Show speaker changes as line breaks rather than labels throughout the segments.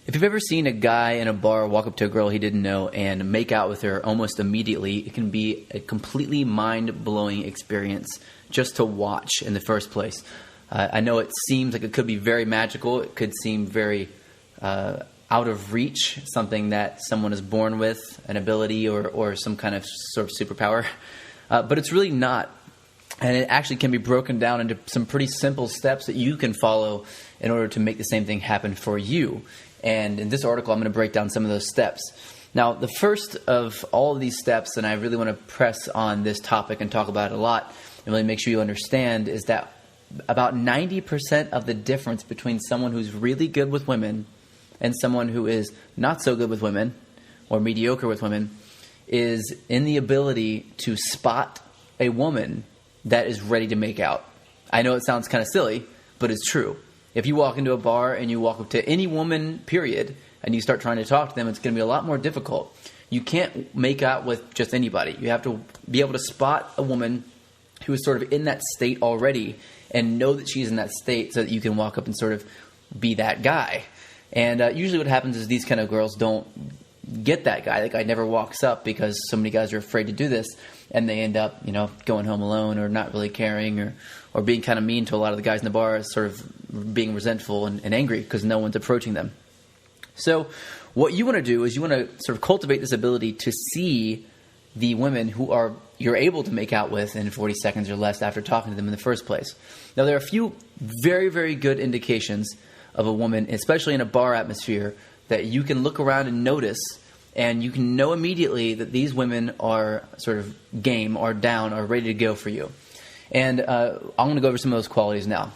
If you've ever seen a guy in a bar walk up to a girl he didn't know and make out with her almost immediately, it can be a completely mind-blowing experience just to watch in the first place. I know it seems like it could be very magical. It could seem very out of reach, something that someone is born with, an ability or some kind of sort of superpower. But it's really not. And it actually can be broken down into some pretty simple steps that you can follow in order to make the same thing happen for you. And in this article, I'm going to break down some of those steps. Now, the first of all of these steps, and I really want to press on this topic and talk about it a lot and really make sure you understand, is that about 90% of the difference between someone who's really good with women and someone who is not so good with women or mediocre with women is in the ability to spot a woman that is ready to make out. I know it sounds kind of silly, but it's true. If you walk into a bar and you walk up to any woman, period, and you start trying to talk to them, it's going to be a lot more difficult. You can't make out with just anybody. You have to be able to spot a woman who is sort of in that state already and know that she's in that state so that you can walk up and sort of be that guy. And usually what happens is these kind of girls don't get that guy. That guy never walks up because so many guys are afraid to do this, and they end up, going home alone or not really caring or being kind of mean to a lot of the guys in the bar, sort of being resentful and angry because no one's approaching them. So what you want to do is you want to sort of cultivate this ability to see the women who you're able to make out with in 40 seconds or less after talking to them in the first place. Now, there are a few very, very good indications of a woman, especially in a bar atmosphere, that you can look around and notice, and you can know immediately that these women are sort of game, are down, are ready to go for you. And I'm going to go over some of those qualities now.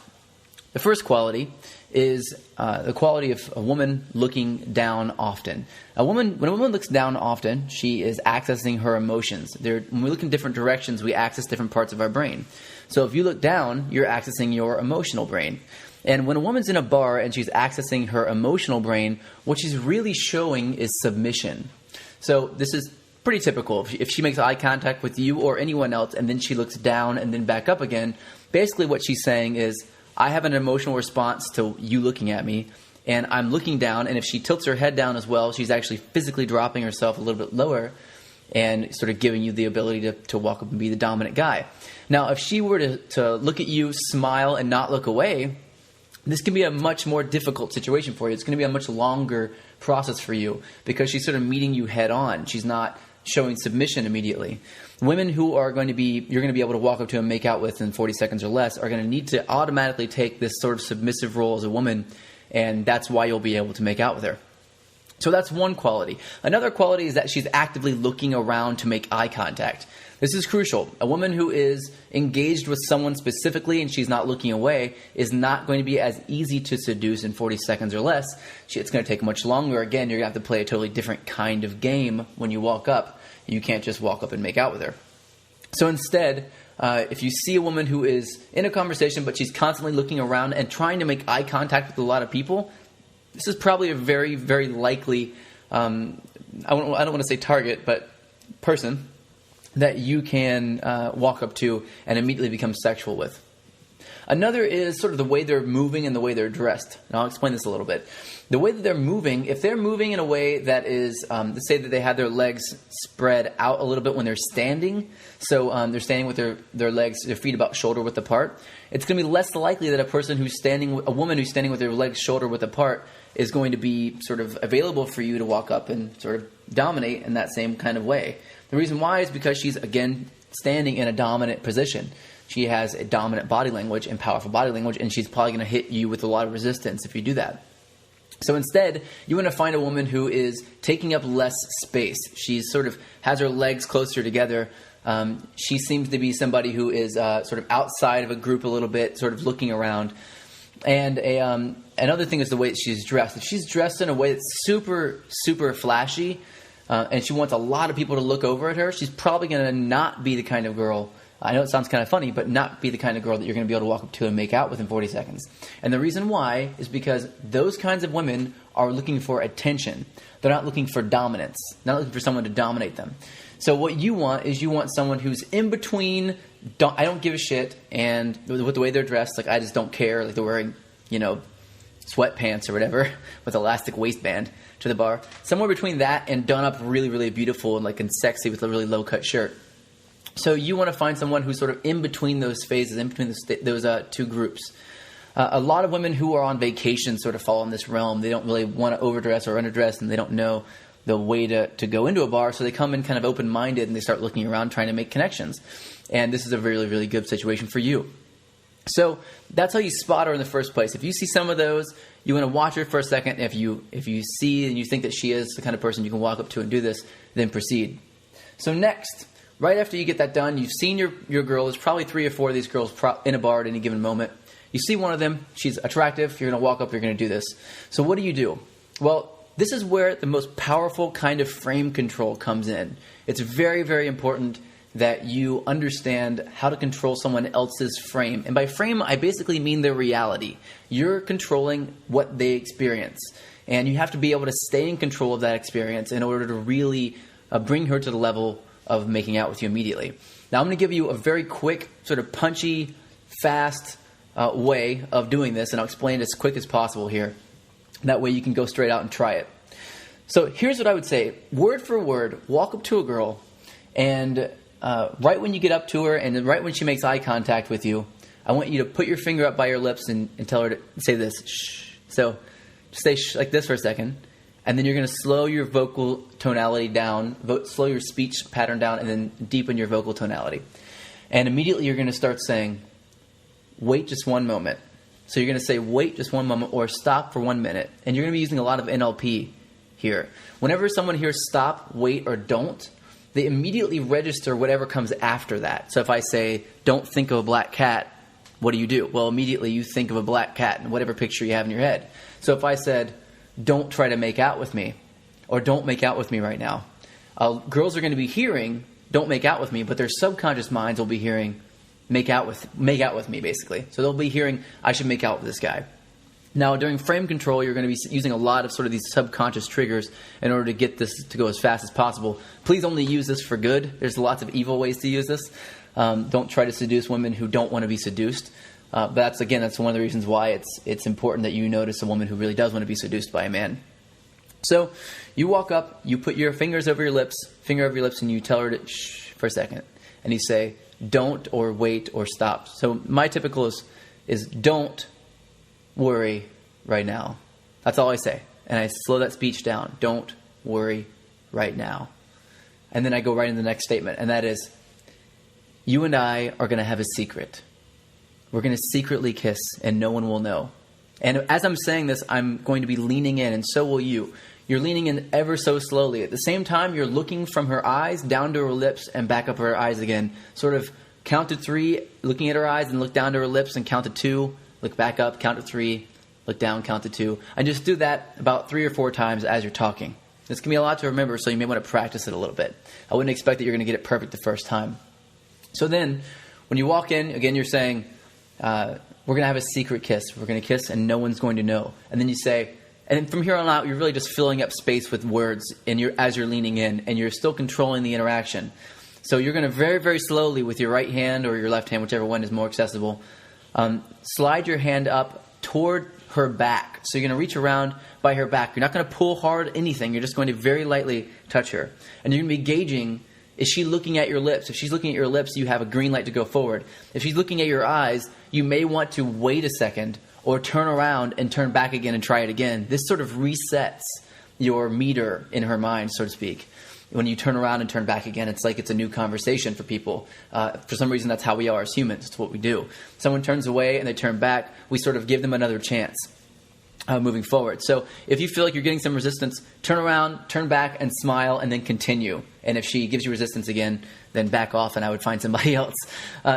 The first quality is the quality of a woman looking down often. When a woman looks down often, she is accessing her emotions. When we look in different directions, we access different parts of our brain. So if you look down, you're accessing your emotional brain. And when a woman's in a bar and she's accessing her emotional brain, what she's really showing is submission. So this is pretty typical. If she makes eye contact with you or anyone else and then she looks down and then back up again, basically what she's saying is, I have an emotional response to you looking at me, and I'm looking down, and if she tilts her head down as well, she's actually physically dropping herself a little bit lower and sort of giving you the ability to walk up and be the dominant guy. Now, if she were to look at you, smile, and not look away, this can be a much more difficult situation for you. It's going to be a much longer process for you because she's sort of meeting you head on. She's not showing submission immediately. Women who you're going to be able to walk up to and make out with in 40 seconds or less are going to need to automatically take this sort of submissive role as a woman, and that's why you'll be able to make out with her. So that's one quality. Another quality is that she's actively looking around to make eye contact. This is crucial. A woman who is engaged with someone specifically and she's not looking away is not going to be as easy to seduce in 40 seconds or less. It's going to take much longer. Again, you're going to have to play a totally different kind of game when you walk up. You can't just walk up and make out with her. So instead, if you see a woman who is in a conversation but she's constantly looking around and trying to make eye contact with a lot of people, this is probably a very, very likely, I don't want to say target, but person that you can walk up to and immediately become sexual with. Another is sort of the way they're moving and the way they're dressed. And I'll explain this a little bit. The way that they're moving, if they're moving in a way that is, let's say that they have their legs spread out a little bit when they're standing, so they're standing with their legs, their feet about shoulder width apart, it's going to be less likely that a woman who's standing with their legs shoulder width apart is going to be sort of available for you to walk up and sort of dominate in that same kind of way. The reason why is because she's, again, standing in a dominant position. She has a dominant body language and powerful body language, and she's probably going to hit you with a lot of resistance if you do that. So instead, you want to find a woman who is taking up less space. She sort of has her legs closer together. She seems to be somebody who is sort of outside of a group a little bit, sort of looking around. And another thing is the way that she's dressed. If she's dressed in a way that's super, super flashy, and she wants a lot of people to look over at her, she's probably going to not be the kind of girl, I know it sounds kind of funny, but not be the kind of girl that you're going to be able to walk up to and make out with in 40 seconds. And the reason why is because those kinds of women are looking for attention. They're not looking for dominance. They're not looking for someone to dominate them. So what you want is you want someone who's in between, I don't give a shit, and with the way they're dressed, like I just don't care, like they're wearing, sweatpants or whatever with elastic waistband to the bar. Somewhere between that and done up really, really beautiful and sexy with a really low cut shirt. So you want to find someone who's sort of in between those phases, in between those two groups. A lot of women who are on vacation sort of fall in this realm. They don't really want to overdress or underdress, and they don't know the way to go into a bar, so they come in kind of open-minded and they start looking around trying to make connections. And this is a really, really good situation for you. So that's how you spot her in the first place. If you see some of those, you want to watch her for a second. If you see and you think that she is the kind of person you can walk up to and do this, then proceed. So next, right after you get that done, you've seen your girl. There's probably 3 or 4 of these girls in a bar at any given moment. You see one of them, she's attractive, you're going to walk up, you're going to do this. So what do? Well, this is where the most powerful kind of frame control comes in. It's very, very important that you understand how to control someone else's frame. And by frame, I basically mean their reality. You're controlling what they experience. And you have to be able to stay in control of that experience in order to really bring her to the level of making out with you immediately. Now, I'm going to give you a very quick, sort of punchy, fast way of doing this, and I'll explain it as quick as possible here. That way you can go straight out and try it. So here's what I would say. Word for word, walk up to a girl, and right when you get up to her and right when she makes eye contact with you, I want you to put your finger up by your lips and tell her to say this, shh. So just say shh like this for a second, and then you're going to slow your vocal tonality down, slow your speech pattern down, and then deepen your vocal tonality. And immediately you're going to start saying, wait just one moment. So you're going to say, wait just one moment, or stop for 1 minute. And you're going to be using a lot of NLP here. Whenever someone hears stop, wait, or don't, they immediately register whatever comes after that. So if I say, don't think of a black cat, what do? Well, immediately you think of a black cat in whatever picture you have in your head. So if I said, don't try to make out with me, or don't make out with me right now, girls are going to be hearing, don't make out with me, but their subconscious minds will be hearing, make out with me, basically. So they'll be hearing, I should make out with this guy. Now, during frame control, you're going to be using a lot of sort of these subconscious triggers in order to get this to go as fast as possible. Please only use this for good. There's lots of evil ways to use this. Don't try to seduce women who don't want to be seduced. But that's one of the reasons why it's important that you notice a woman who really does want to be seduced by a man. So you walk up, you put your finger over your lips, and you tell her to shh for a second. And you say, don't, or wait, or stop. So my typical is don't worry right now. That's all I say. And I slow that speech down. Don't worry right now. And then I go right into the next statement. And that is, you and I are going to have a secret. We're going to secretly kiss and no one will know. And as I'm saying this, I'm going to be leaning in, and so will you. You're leaning in ever so slowly. At the same time, you're looking from her eyes down to her lips and back up her eyes again. Sort of count to 3, looking at her eyes, and look down to her lips and count to 2. Look back up, count to 3, look down, count to 2. And just do that about 3 or 4 times as you're talking. This can be a lot to remember, so you may want to practice it a little bit. I wouldn't expect that you're going to get it perfect the first time. So then, when you walk in, again, you're saying, we're going to have a secret kiss. We're going to kiss and no one's going to know. And then you say, and from here on out, you're really just filling up space with words as you're leaning in, and you're still controlling the interaction. So you're going to very, very slowly with your right hand or your left hand, whichever one is more accessible, slide your hand up toward her back. So you're going to reach around by her back. You're not going to pull hard anything. You're just going to very lightly touch her. And you're going to be gauging, is she looking at your lips? If she's looking at your lips, you have a green light to go forward. If she's looking at your eyes, you may want to wait a second or turn around and turn back again and try it again. This sort of resets your meter in her mind, so to speak. When you turn around and turn back again, it's like it's a new conversation for people. For some reason, that's how we are as humans. It's what we do. Someone turns away and they turn back, we sort of give them another chance moving forward. So if you feel like you're getting some resistance, turn around, turn back, and smile, and then continue. And if she gives you resistance again, then back off, and I would find somebody else.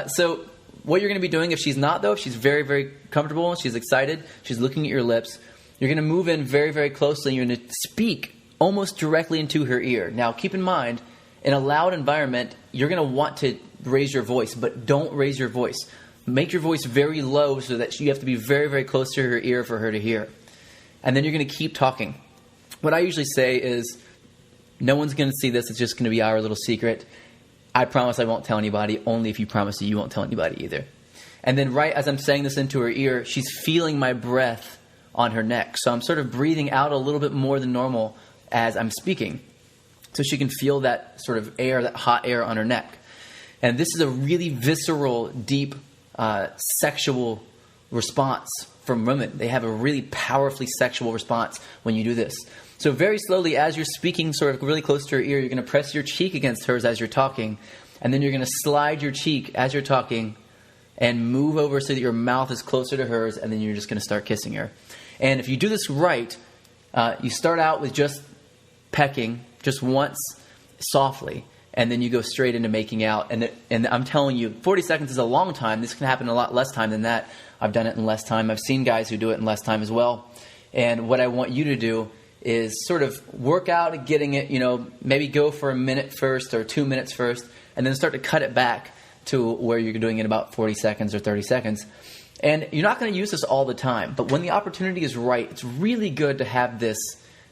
So what you're going to be doing, if she's not, though, if she's very, very comfortable, she's excited, she's looking at your lips, you're going to move in very, very closely, and you're going to speak almost directly into her ear. Now, keep in mind, in a loud environment, you're going to want to raise your voice, but don't raise your voice. Make your voice very low so that you have to be very, very close to her ear for her to hear. And then you're going to keep talking. What I usually say is, no one's going to see this. It's just going to be our little secret. I promise I won't tell anybody, only if you promise you won't tell anybody either. And then right as I'm saying this into her ear, she's feeling my breath on her neck. So I'm sort of breathing out a little bit more than normal as I'm speaking, so she can feel that sort of air, that hot air on her neck. And this is a really visceral, deep, sexual response from women. They have a really powerfully sexual response when you do this. So very slowly, as you're speaking sort of really close to her ear, you're going to press your cheek against hers as you're talking, and then you're going to slide your cheek as you're talking and move over so that your mouth is closer to hers, and then you're just going to start kissing her. And if you do this right, you start out with just pecking, just once, softly, and then you go straight into making out. And I'm telling you, 40 seconds is a long time. This can happen in a lot less time than that. I've done it in less time. I've seen guys who do it in less time as well. And what I want you to do is sort of work out at getting it, maybe go for a minute first or 2 minutes first, and then start to cut it back to where you're doing it about 40 seconds or 30 seconds. And you're not going to use this all the time, but when the opportunity is right, it's really good to have this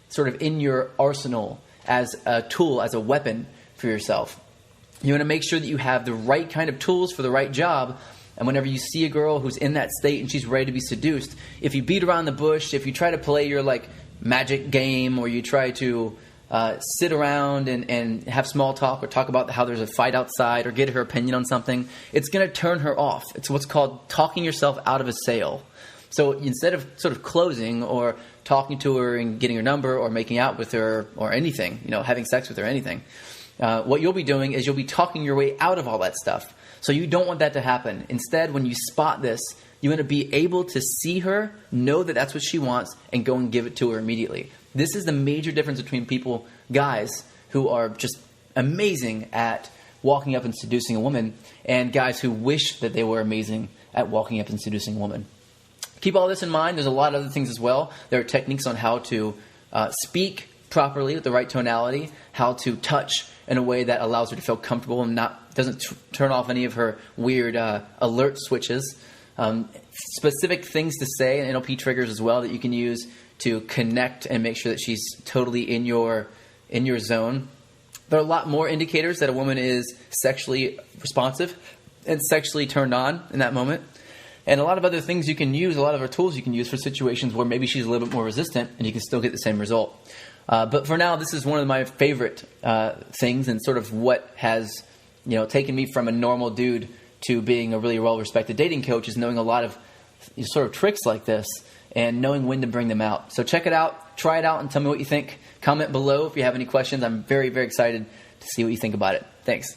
sort of in your arsenal as a tool, as a weapon for yourself. You want to make sure that you have the right kind of tools for the right job. And whenever you see a girl who's in that state and she's ready to be seduced, if you beat around the bush, if you try to play your magic game, or you try to sit around and have small talk or talk about how there's a fight outside or get her opinion on something, it's going to turn her off. It's what's called talking yourself out of a sale. So instead of sort of closing or talking to her and getting her number or making out with her or anything, having sex with her or anything, what you'll be doing is you'll be talking your way out of all that stuff. So you don't want that to happen. Instead, when you spot this, you want to be able to see her, know that that's what she wants, and go and give it to her immediately. This is the major difference between guys who are just amazing at walking up and seducing a woman, and guys who wish that they were amazing at walking up and seducing a woman. Keep all this in mind. There's a lot of other things as well. There are techniques on how to speak properly with the right tonality, how to touch in a way that allows her to feel comfortable and doesn't turn off any of her weird alert switches. Specific things to say and NLP triggers as well that you can use to connect and make sure that she's totally in your zone. There are a lot more indicators that a woman is sexually responsive and sexually turned on in that moment. And a lot of other things you can use, a lot of other tools you can use for situations where maybe she's a little bit more resistant and you can still get the same result. But for now, this is one of my favorite things, and sort of what has taken me from a normal dude to being a really well-respected dating coach, is knowing a lot of sort of tricks like this and knowing when to bring them out. So check it out, try it out, and tell me what you think. Comment below if you have any questions. I'm very, very excited to see what you think about it. Thanks.